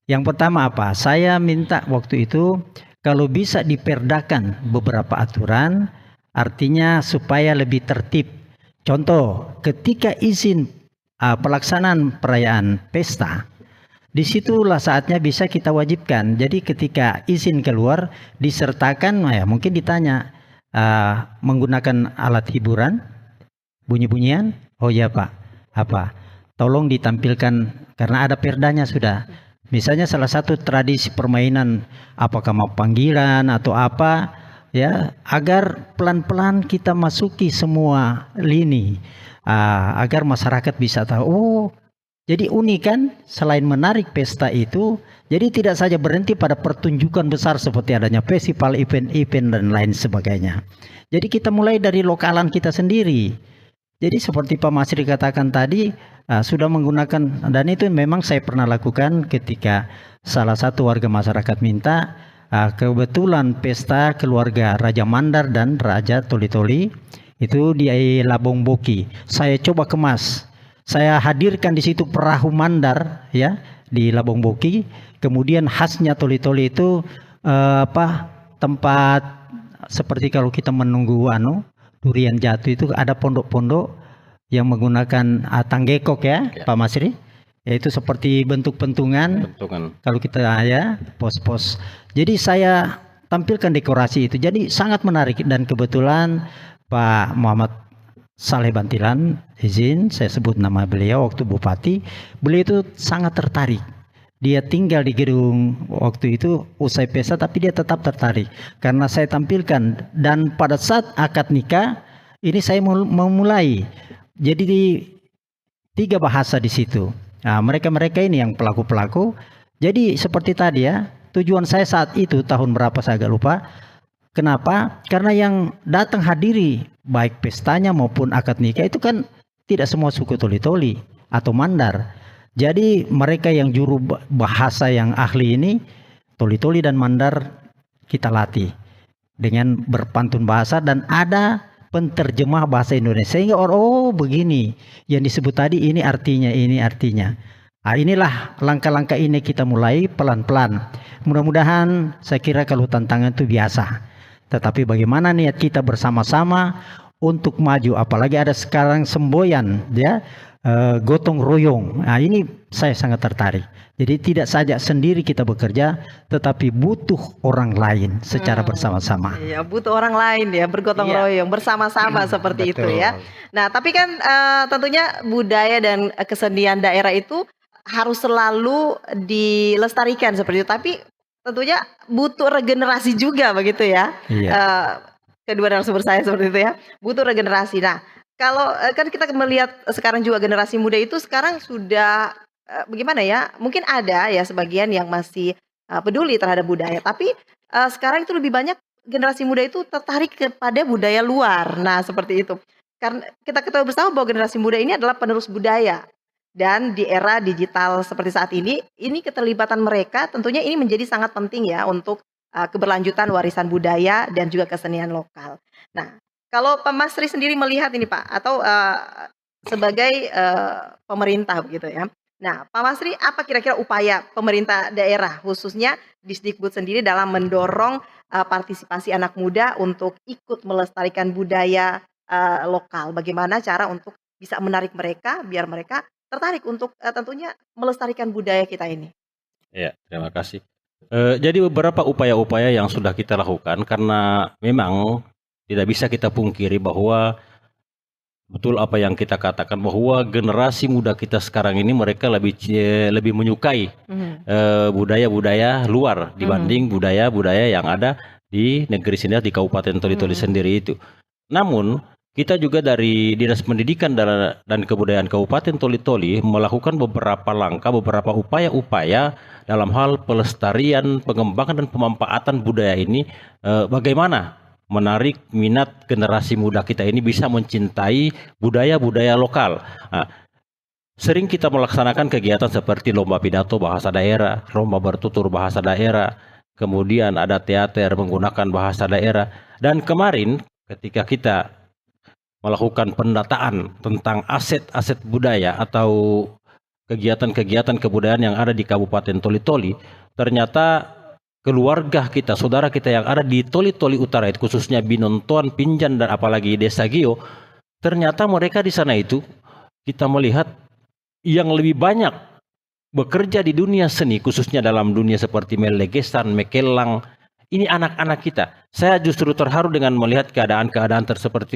S2: Yang pertama apa? Saya minta waktu itu kalau bisa diperdakan beberapa aturan, artinya supaya lebih tertib. Contoh, ketika izin pelaksanaan perayaan pesta, disitulah saatnya bisa kita wajibkan. Jadi ketika izin keluar disertakan, ya mungkin ditanya menggunakan alat hiburan, bunyi-bunyian. Oh ya Pak, apa? Tolong ditampilkan karena ada perdanya sudah. Misalnya salah satu tradisi permainan, apakah mau panggilan atau apa, ya agar pelan-pelan kita masuki semua lini, agar masyarakat bisa tahu. Oh. Jadi unik kan, selain menarik pesta itu, jadi tidak saja berhenti pada pertunjukan besar seperti adanya festival, event-event dan lain sebagainya. Jadi kita mulai dari lokalan kita sendiri. Jadi seperti Pak Masri katakan tadi, sudah menggunakan, dan itu memang saya pernah lakukan ketika salah satu warga masyarakat minta, kebetulan pesta keluarga Raja Mandar dan Raja Toli-Toli, itu di Labong Boki. Saya coba kemas. Saya hadirkan di situ perahu mandar ya di Labong Boki. Kemudian khasnya Toli-Toli itu tempat seperti kalau kita menunggu durian jatuh itu ada pondok-pondok yang menggunakan tanggekok ya, Pak Masri. Yaitu seperti bentuk pentungan. Kalau kita ya pos-pos. Jadi saya tampilkan dekorasi itu. Jadi sangat menarik dan kebetulan Pak Muhammad Saleh Bantilan, izin saya sebut nama beliau waktu Bupati, beliau itu sangat tertarik. Dia tinggal di gedung waktu itu usai pesta, tapi dia tetap tertarik karena saya tampilkan. Dan pada saat akad nikah ini saya memulai. Jadi 3 bahasa di situ. Nah, mereka ini yang pelaku-pelaku. Jadi seperti tadi ya, tujuan saya saat itu tahun berapa saya agak lupa. Kenapa? Karena yang datang hadiri baik pestanya maupun akad nikah itu kan tidak semua suku Toli-Toli atau Mandar. Jadi mereka yang juru bahasa yang ahli ini Toli-Toli dan Mandar kita latih dengan berpantun bahasa dan ada penterjemah bahasa Indonesia sehingga begini yang disebut tadi ini artinya. Nah, inilah langkah-langkah ini kita mulai pelan-pelan. Mudah-mudahan saya kira kalau tantangan itu biasa. Tetapi bagaimana niat kita bersama-sama untuk maju, apalagi ada sekarang semboyan ya, gotong royong. Nah, ini saya sangat tertarik. Jadi tidak saja sendiri kita bekerja, tetapi butuh orang lain secara bersama-sama.
S1: Iya, butuh orang lain ya, bergotong royong bersama-sama seperti itu ya. Nah, tapi kan tentunya budaya dan kesenian daerah itu harus selalu dilestarikan seperti itu. Tapi tentunya butuh regenerasi juga begitu ya.
S2: Iya.
S1: Kedua narasumber saya seperti itu ya, butuh regenerasi. Nah, kalau kan kita melihat sekarang juga generasi muda itu sekarang sudah bagaimana ya? Mungkin ada ya sebagian yang masih peduli terhadap budaya, tapi sekarang itu lebih banyak generasi muda itu tertarik kepada budaya luar. Nah, seperti itu. Karena kita ketahui bersama bahwa generasi muda ini adalah penerus budaya. Dan di era digital seperti saat ini keterlibatan mereka tentunya ini menjadi sangat penting ya untuk keberlanjutan warisan budaya dan juga kesenian lokal. Nah, kalau Pak Masri sendiri melihat ini Pak, atau sebagai pemerintah begitu ya. Nah, Pak Masri, apa kira-kira upaya pemerintah daerah khususnya Disdikbud sendiri dalam mendorong partisipasi anak muda untuk ikut melestarikan budaya lokal? Bagaimana cara untuk bisa menarik mereka biar mereka tertarik untuk tentunya melestarikan budaya kita ini?
S3: Ya, terima kasih. Jadi beberapa upaya-upaya yang sudah kita lakukan, karena memang tidak bisa kita pungkiri bahwa betul apa yang kita katakan, bahwa generasi muda kita sekarang ini mereka lebih menyukai budaya-budaya luar dibanding budaya-budaya yang ada di negeri sendiri, di Kabupaten Toli-Toli sendiri itu. Namun kita juga dari Dinas Pendidikan dan Kebudayaan Kabupaten Toli-Toli melakukan beberapa langkah, beberapa upaya-upaya dalam hal pelestarian, pengembangan dan pemanfaatan budaya ini. Bagaimana menarik minat generasi muda kita ini bisa mencintai budaya-budaya lokal. Sering kita melaksanakan kegiatan seperti lomba pidato bahasa daerah, lomba bertutur bahasa daerah, kemudian ada teater menggunakan bahasa daerah. Dan kemarin ketika kita melakukan pendataan tentang aset-aset budaya atau kegiatan-kegiatan kebudayaan yang ada di Kabupaten Toli-Toli, ternyata keluarga kita, saudara kita yang ada di Toli-Toli Utara itu, khususnya Binontoan, Pinjan, dan apalagi Desa Gio, ternyata mereka di sana itu kita melihat yang lebih banyak bekerja di dunia seni, khususnya dalam dunia seperti melegesan, mekelang. Ini anak-anak kita. Saya justru terharu dengan melihat keadaan-keadaan tersebut.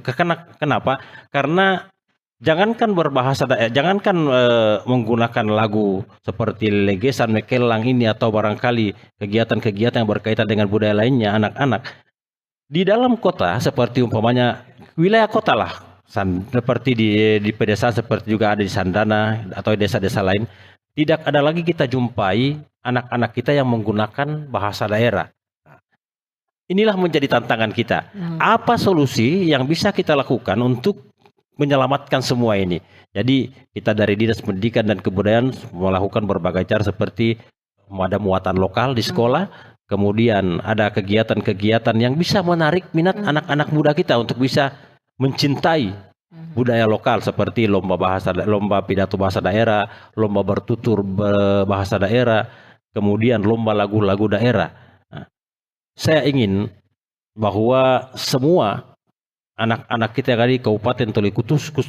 S3: Kenapa? Karena jangankan berbahasa daerah, jangankan menggunakan lagu seperti legesan, mekelang ini atau barangkali kegiatan-kegiatan yang berkaitan dengan budaya lainnya, anak-anak di dalam kota seperti umpamanya wilayah kota lah, seperti di pedesaan seperti juga ada di Sandana atau desa-desa lain, tidak ada lagi kita jumpai anak-anak kita yang menggunakan bahasa daerah. Inilah menjadi tantangan kita. Apa solusi yang bisa kita lakukan untuk menyelamatkan semua ini? Jadi kita dari Dinas Pendidikan dan Kebudayaan melakukan berbagai cara seperti ada muatan lokal di sekolah, kemudian ada kegiatan-kegiatan yang bisa menarik minat anak-anak muda kita untuk bisa mencintai budaya lokal seperti lomba pidato bahasa daerah, lomba bertutur bahasa daerah, kemudian lomba lagu-lagu daerah. Saya ingin bahwa semua anak-anak kita yang ada di Kabupaten Toli,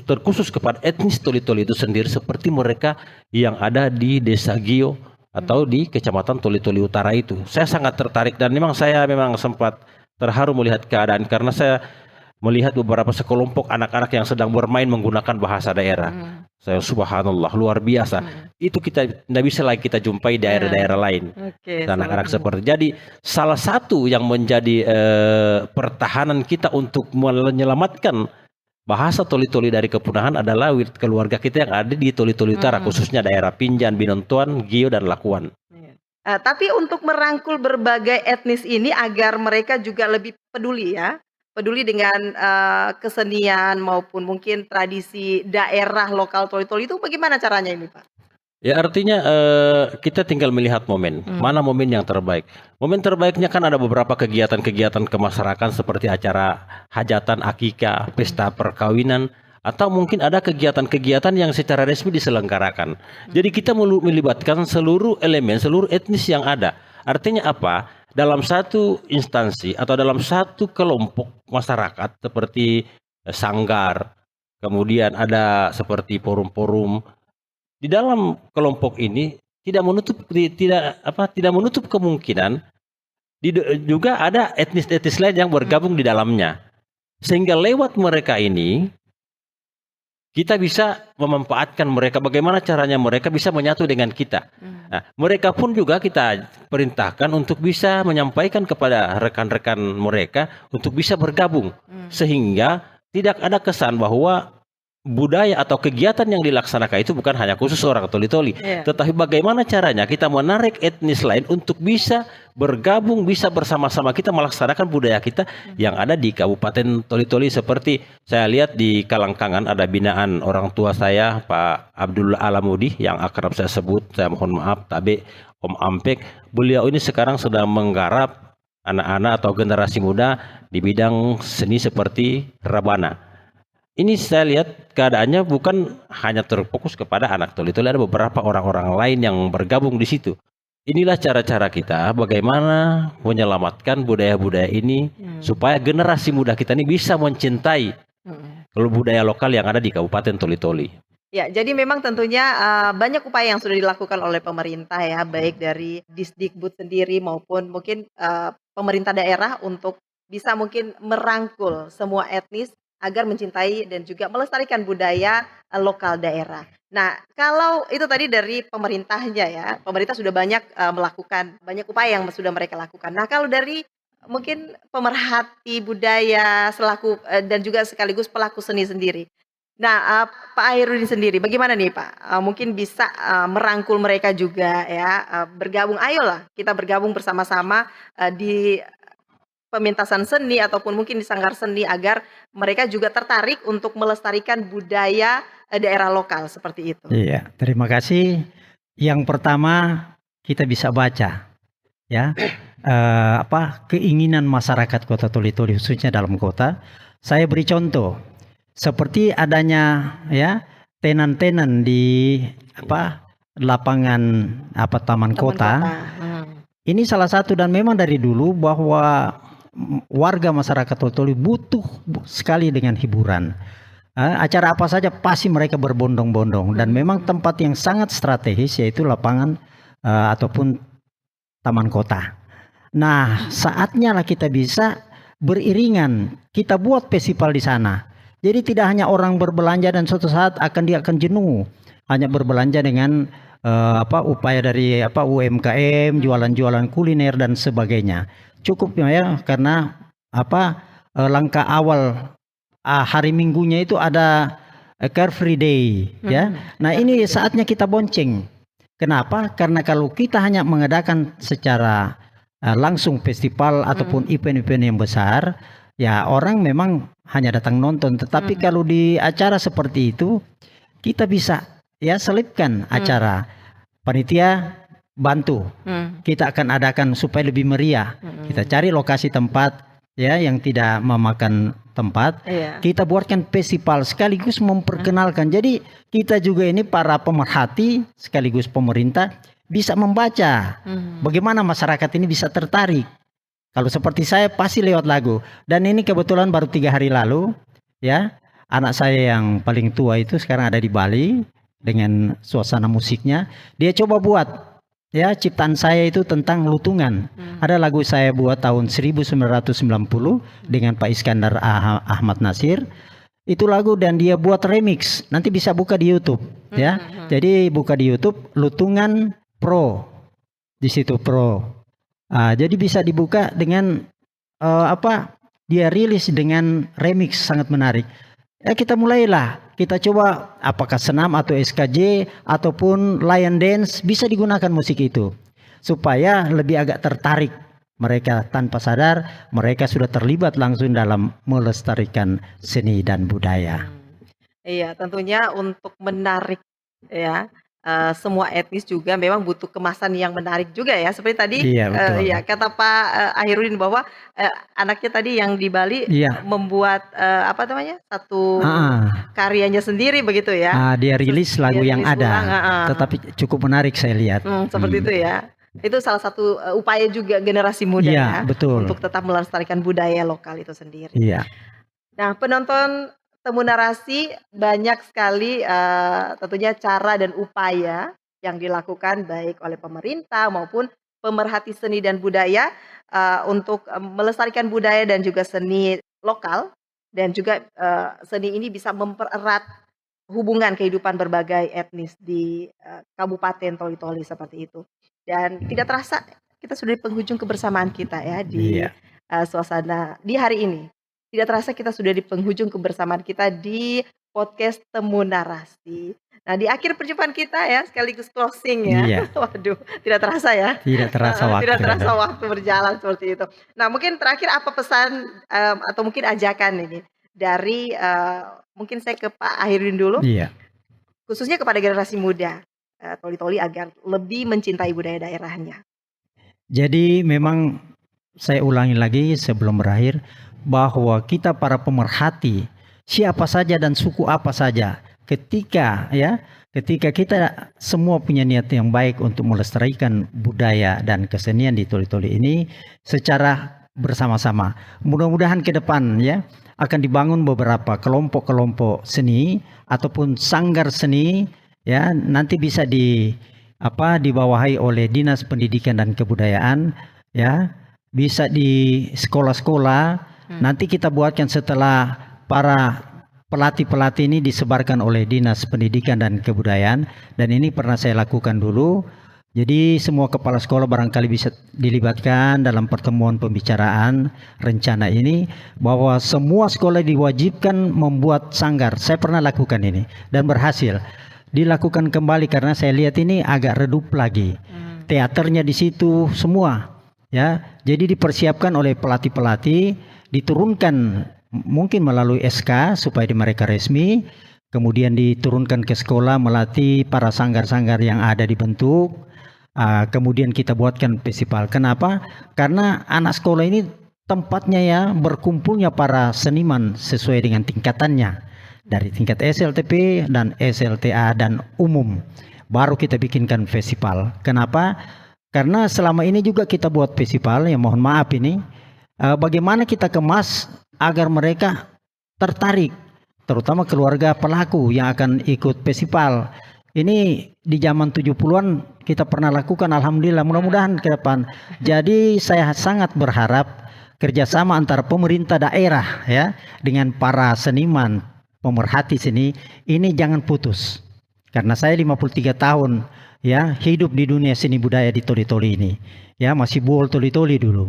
S3: terkhusus kepada etnis Toli-Toli itu sendiri, seperti mereka yang ada di Desa Gio atau di Kecamatan Toli-Toli Utara itu. Saya sangat tertarik dan saya memang sempat terharu melihat keadaan, karena saya melihat beberapa sekelompok anak-anak yang sedang bermain menggunakan bahasa daerah. Saya subhanallah, luar biasa. Itu kita tidak bisa lagi kita jumpai di daerah-daerah lain. Anak-anak seperti. Jadi salah satu yang menjadi pertahanan kita untuk menyelamatkan bahasa Toli-Toli dari kepunahan adalah keluarga kita yang ada di Toli-Toli Utara, khususnya daerah Pinjan, Binontoan, Gio, dan Lakuan.
S1: Tapi untuk merangkul berbagai etnis ini agar mereka juga lebih peduli dengan kesenian maupun mungkin tradisi daerah lokal Toli-Toli itu, bagaimana caranya ini Pak?
S3: Ya artinya kita tinggal melihat momen, mana momen yang terbaik. Momen terbaiknya kan ada beberapa kegiatan-kegiatan kemasyarakatan seperti acara hajatan, akikah, pesta perkawinan, atau mungkin ada kegiatan-kegiatan yang secara resmi diselenggarakan. Jadi kita melibatkan seluruh elemen, seluruh etnis yang ada. Artinya apa? Dalam satu instansi atau dalam satu kelompok masyarakat seperti sanggar, kemudian ada seperti forum-forum. Di dalam kelompok ini tidak menutup kemungkinan juga ada etnis-etnis lain yang bergabung di dalamnya. Sehingga lewat mereka ini kita bisa memanfaatkan mereka, bagaimana caranya mereka bisa menyatu dengan kita. Nah, mereka pun juga kita perintahkan untuk bisa menyampaikan kepada rekan-rekan mereka untuk bisa bergabung. Sehingga tidak ada kesan bahwa budaya atau kegiatan yang dilaksanakan itu bukan hanya khusus orang Toli-Toli, tetapi bagaimana caranya kita menarik etnis lain untuk bisa bergabung, bisa bersama-sama kita melaksanakan budaya kita yang ada di Kabupaten Toli-Toli. Seperti saya lihat di Kalangkangan ada binaan orang tua saya, Pak Abdul Alamudi, yang akrab saya sebut, saya mohon maaf, Tabe, Om Ampek. Beliau ini sekarang sedang menggarap anak-anak atau generasi muda di bidang seni seperti rebana. Ini saya lihat keadaannya bukan hanya terfokus kepada anak Toli-Toli, ada beberapa orang-orang lain yang bergabung di situ. Inilah cara-cara kita bagaimana menyelamatkan budaya-budaya ini supaya generasi muda kita ini bisa mencintai budaya lokal yang ada di Kabupaten Toli-Toli.
S1: Ya, jadi memang tentunya banyak upaya yang sudah dilakukan oleh pemerintah ya, baik dari Disdikbud sendiri maupun mungkin pemerintah daerah untuk bisa mungkin merangkul semua etnis agar mencintai dan juga melestarikan budaya lokal daerah. Nah, kalau itu tadi dari pemerintahnya ya, pemerintah sudah banyak melakukan banyak upaya yang sudah mereka lakukan. Nah, kalau dari mungkin pemerhati budaya selaku dan juga sekaligus pelaku seni sendiri. Nah, Pak Hairudin sendiri, bagaimana nih Pak? Mungkin bisa merangkul mereka juga ya, bergabung. Ayolah kita bergabung bersama-sama di pementasan seni ataupun mungkin di sanggar seni agar mereka juga tertarik untuk melestarikan budaya daerah lokal seperti itu.
S2: Iya, terima kasih. Yang pertama kita bisa baca ya keinginan masyarakat Kota Toli-Toli khususnya dalam kota. Saya beri contoh seperti adanya ya tenan-tenan di lapangan taman kota. Ini salah satu dan memang dari dulu bahwa warga masyarakat Toli-Toli butuh sekali dengan hiburan. Acara apa saja pasti mereka berbondong-bondong dan memang tempat yang sangat strategis yaitu lapangan ataupun taman kota. Nah, saatnya lah kita bisa beriringan, kita buat festival di sana. Jadi tidak hanya orang berbelanja dan suatu saat dia akan jenuh hanya berbelanja dengan upaya dari UMKM, jualan-jualan kuliner dan sebagainya. Cukup ya karena langkah awal hari Minggunya itu ada Car Free Day ya. Nah, ini saatnya kita bonceng. Kenapa? Karena kalau kita hanya mengadakan secara langsung festival ataupun event-event yang besar, ya orang memang hanya datang nonton. Tetapi kalau di acara seperti itu kita bisa ya selipkan acara. Panitia bantu. Kita akan adakan supaya lebih meriah. Kita cari lokasi tempat ya yang tidak memakan tempat. Kita buatkan festival sekaligus memperkenalkan. Jadi kita juga ini para pemerhati sekaligus pemerintah bisa membaca bagaimana masyarakat ini bisa tertarik. Kalau seperti saya pasti lewat lagu. Dan ini kebetulan baru 3 hari lalu ya, anak saya yang paling tua itu sekarang ada di Bali dengan suasana musiknya. Dia coba buat ya ciptaan saya itu tentang lutungan. Ada lagu saya buat tahun 1990 dengan Pak Iskandar Ahmad Nasir. Itu lagu dan dia buat remix. Nanti bisa buka di YouTube ya. Jadi buka di YouTube Lutungan Pro. Di situ Pro. Jadi bisa dibuka dengan dia rilis dengan remix sangat menarik. Ya kita mulailah, kita coba apakah senam atau SKJ ataupun lion dance bisa digunakan musik itu supaya lebih agak tertarik mereka tanpa sadar mereka sudah terlibat langsung dalam melestarikan seni dan budaya.
S1: Iya, tentunya untuk menarik ya semua etnis juga memang butuh kemasan yang menarik juga ya. Seperti tadi kata Pak Hairudin bahwa anaknya tadi yang di Bali membuat satu karyanya sendiri begitu ya.
S2: Dia rilis lagu yang ada, tetapi cukup menarik saya lihat.
S1: Seperti itu ya. Itu salah satu upaya juga generasi muda ya, betul. Untuk tetap melestarikan budaya lokal itu sendiri.
S2: Iya.
S1: Nah, penonton Temu Narasi banyak sekali tentunya cara dan upaya yang dilakukan baik oleh pemerintah maupun pemerhati seni dan budaya untuk melestarikan budaya dan juga seni lokal dan juga seni ini bisa mempererat hubungan kehidupan berbagai etnis di Kabupaten Toli-Toli seperti itu. Dan tidak terasa kita sudah di penghujung kebersamaan kita ya di
S2: Iya.
S1: suasana di hari ini. Tidak terasa kita sudah di penghujung kebersamaan kita di podcast Temu Narasi. Nah, di akhir perjumpaan kita ya, sekaligus closing ya.
S2: Iya,
S1: Waduh, tidak terasa ya.
S2: tidak terasa waktu.
S1: Tidak terasa waktu berjalan seperti itu. Nah, mungkin terakhir apa pesan atau mungkin ajakan ini dari mungkin saya ke Pak Ahirudin dulu,
S2: Iya.
S1: khususnya kepada generasi muda Toli-Toli agar lebih mencintai budaya daerahnya.
S2: Jadi memang saya ulangi lagi sebelum berakhir bahwa kita para pemerhati siapa saja dan suku apa saja ketika kita semua punya niat yang baik untuk melestarikan budaya dan kesenian di Toli-Toli ini secara bersama-sama. Mudah-mudahan ke depan ya akan dibangun beberapa kelompok-kelompok seni ataupun sanggar seni ya nanti bisa dibawahi oleh Dinas Pendidikan dan Kebudayaan ya, bisa di sekolah-sekolah. Nanti kita buatkan setelah para pelatih-pelatih ini disebarkan oleh Dinas Pendidikan dan Kebudayaan, dan ini pernah saya lakukan dulu. Jadi semua kepala sekolah barangkali bisa dilibatkan dalam pertemuan pembicaraan rencana ini, bahwa semua sekolah diwajibkan membuat sanggar. Saya pernah lakukan ini dan berhasil dilakukan kembali karena saya lihat ini agak redup lagi. Teaternya di situ semua ya. Jadi dipersiapkan oleh pelatih-pelatih, diturunkan mungkin melalui SK supaya di mereka resmi, kemudian diturunkan ke sekolah melatih para sanggar-sanggar yang ada dibentuk. Kemudian kita buatkan festival. Kenapa? Karena anak sekolah ini tempatnya ya berkumpulnya para seniman sesuai dengan tingkatannya, dari tingkat SLTP dan SLTA dan umum. Baru kita bikinkan festival. Kenapa? Karena selama ini juga kita buat festival, ya mohon maaf ini, bagaimana kita kemas agar mereka tertarik, terutama keluarga pelaku yang akan ikut festival. Ini di zaman 70-an kita pernah lakukan, alhamdulillah, mudah-mudahan ke depan. Jadi saya sangat berharap kerjasama antara pemerintah daerah ya dengan para seniman, pemerhati seni ini jangan putus. Karena saya 53 tahun ya hidup di dunia seni budaya di Toli-Toli ini. Ya masih buol Toli-Toli dulu.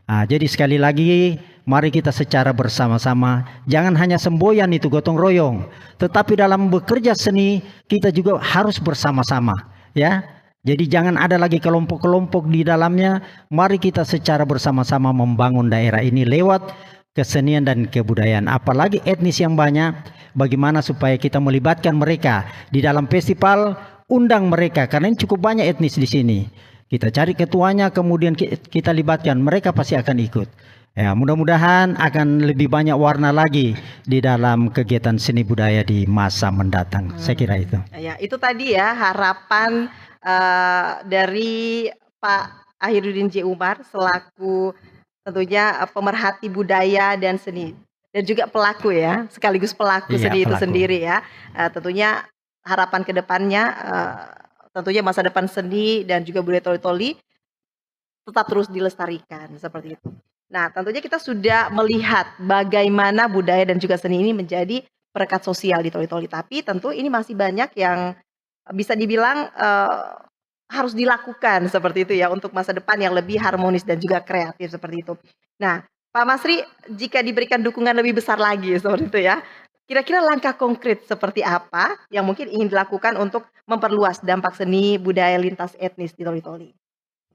S2: Jadi sekali lagi mari kita secara bersama-sama, jangan hanya semboyan itu gotong royong, tetapi dalam bekerja seni kita juga harus bersama-sama ya. Jadi jangan ada lagi kelompok-kelompok di dalamnya. Mari kita secara bersama-sama membangun daerah ini lewat kesenian dan kebudayaan, apalagi etnis yang banyak. Bagaimana supaya kita melibatkan mereka di dalam festival, undang mereka karena ini cukup banyak etnis di sini. Kita cari ketuanya, kemudian kita libatkan, mereka pasti akan ikut. Ya, mudah-mudahan akan lebih banyak warna lagi di dalam kegiatan seni budaya di masa mendatang. Saya kira itu.
S1: Ya, itu tadi ya harapan dari Pak Ahirudin J. Umar selaku tentunya pemerhati budaya dan seni, dan juga pelaku ya, sekaligus pelaku seni itu sendiri ya. Tentunya harapan ke depannya tentunya masa depan seni dan juga budaya Toli-Toli tetap terus dilestarikan seperti itu. Nah, tentunya kita sudah melihat bagaimana budaya dan juga seni ini menjadi perekat sosial di Toli-Toli, tapi tentu ini masih banyak yang bisa dibilang harus dilakukan seperti itu ya untuk masa depan yang lebih harmonis dan juga kreatif seperti itu. Nah, Pak Masri, jika diberikan dukungan lebih besar lagi seperti itu ya, kira-kira langkah konkret seperti apa yang mungkin ingin dilakukan untuk memperluas dampak seni budaya lintas etnis di Toli-Toli?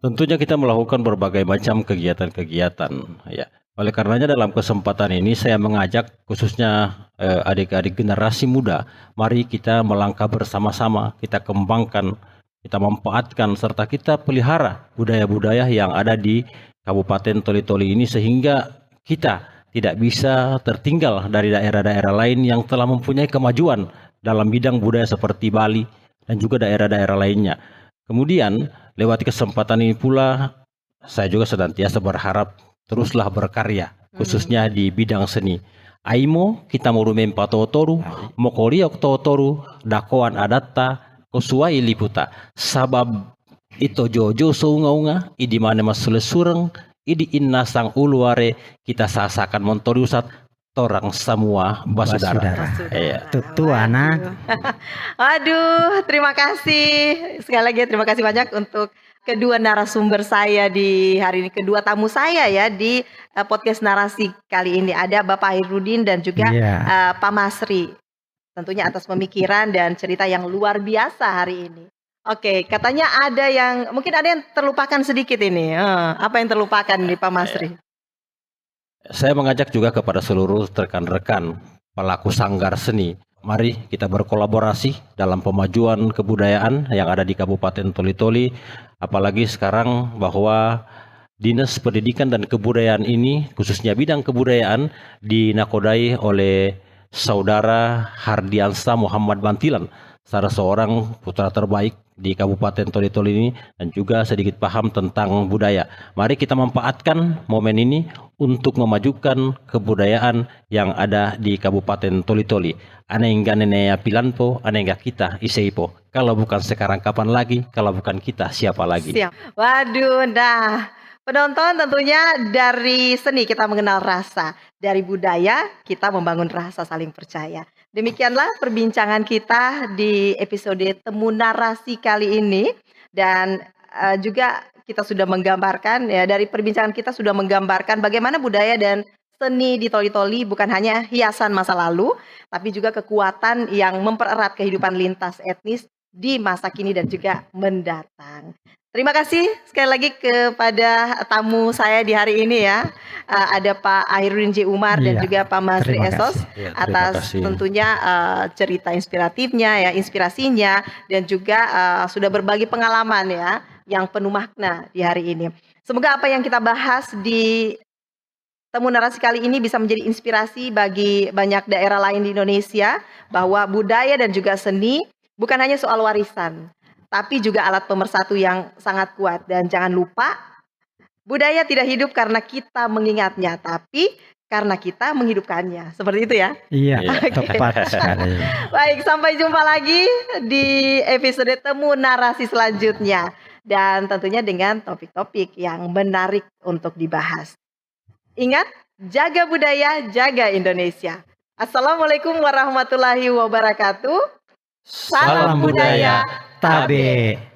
S3: Tentunya kita melakukan berbagai macam kegiatan-kegiatan ya. Oleh karenanya dalam kesempatan ini saya mengajak khususnya adik-adik generasi muda, mari kita melangkah bersama-sama, kita kembangkan, kita manfaatkan serta kita pelihara budaya-budaya yang ada di Kabupaten Toli-Toli ini sehingga kita tidak bisa tertinggal dari daerah-daerah lain yang telah mempunyai kemajuan dalam bidang budaya seperti Bali dan juga daerah-daerah lainnya. Kemudian lewat kesempatan ini pula saya juga senantiasa berharap teruslah berkarya khususnya di bidang seni Aimo kita murumen patotoru mokoriok totoru dakoan adatta kosuai liputa sabab ito jojo sounga-unga idi mana masule sureng idi inna sang uluare kita sasakan montoriusat torang semua basudara. Iya.
S2: Tutu anak.
S1: Aduh, terima kasih. Sekali lagi terima kasih banyak untuk kedua narasumber saya di hari ini, kedua tamu saya ya di podcast narasi kali ini. Ada Bapak Hairudin dan juga Pak Masri. Tentunya atas pemikiran dan cerita yang luar biasa hari ini. Oke, katanya mungkin ada yang terlupakan sedikit ini. Apa yang terlupakan nih Pak Masri?
S3: Saya mengajak juga kepada seluruh rekan-rekan pelaku sanggar seni. Mari kita berkolaborasi dalam pemajuan kebudayaan yang ada di Kabupaten Toli-Toli. Apalagi sekarang bahwa Dinas Pendidikan dan Kebudayaan ini, khususnya bidang kebudayaan, dinakodai oleh Saudara Hardiansa Muhammad Bantilan, salah seorang putra terbaik di Kabupaten Toli-Toli ini dan juga sedikit paham tentang budaya. Mari kita manfaatkan momen ini untuk memajukan kebudayaan yang ada di Kabupaten Toli-Toli. Anehingga nenek pilanpo, anehingga kita iseipo. Kalau bukan sekarang kapan lagi? Kalau bukan kita siapa lagi?
S1: Siap. Waduh, penonton tentunya dari seni kita mengenal rasa, dari budaya kita membangun rasa saling percaya. Demikianlah perbincangan kita di episode Temu Narasi kali ini dan juga kita sudah menggambarkan ya, dari perbincangan kita sudah menggambarkan bagaimana budaya dan seni di Toli-Toli bukan hanya hiasan masa lalu tapi juga kekuatan yang mempererat kehidupan lintas etnis di masa kini dan juga mendatang. Terima kasih sekali lagi kepada tamu saya di hari ini ya. Ada Pak Hairudin J. Umar dan juga Pak Masri Esos atas tentunya cerita inspirasinya dan juga sudah berbagi pengalaman ya yang penuh makna di hari ini. Semoga apa yang kita bahas di Temu Narasi kali ini bisa menjadi inspirasi bagi banyak daerah lain di Indonesia bahwa budaya dan juga seni bukan hanya soal warisan, tapi juga alat pemersatu yang sangat kuat. Dan jangan lupa, budaya tidak hidup karena kita mengingatnya, tapi karena kita menghidupkannya. Seperti itu ya?
S2: Iya, tepat sekali.
S1: Baik, sampai jumpa lagi di episode Temu Narasi selanjutnya. Dan tentunya dengan topik-topik yang menarik untuk dibahas. Ingat, jaga budaya, jaga Indonesia. Assalamualaikum warahmatullahi wabarakatuh.
S3: Salam budaya.
S2: Tabe.